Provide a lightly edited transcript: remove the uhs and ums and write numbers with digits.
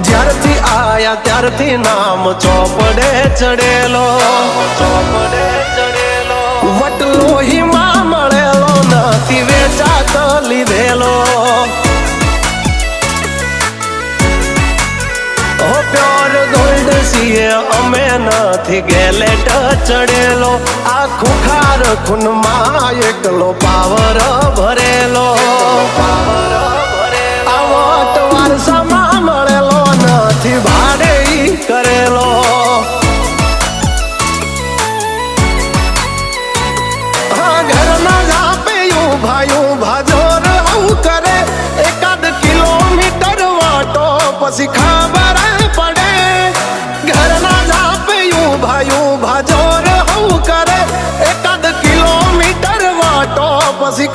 જ્યારથી આયા ત્યારથી નામ ચોપડે ચડેલો, વટલો હિમા મળેલો નથી વેચાત લીધેલો. ઓ પ્યોર ગોલ્ડ છીએ અમે નથી ગેલેટ ચડેલો. આ ખુખાર ખૂનમાં એકલો પાવર ભરેલો. આ વટ વારસામાં મળેલો નથી ભાડે ઈ કરેલો. હા ઘરના જાપે ઊભા જોર આવું કરે. એકાદ કિલોમીટર વાટો પછી ખબર પડે. ઘરના જાપે ઊભા જોર આવું કરે. એકાદ કિલોમીટર વાટો પછી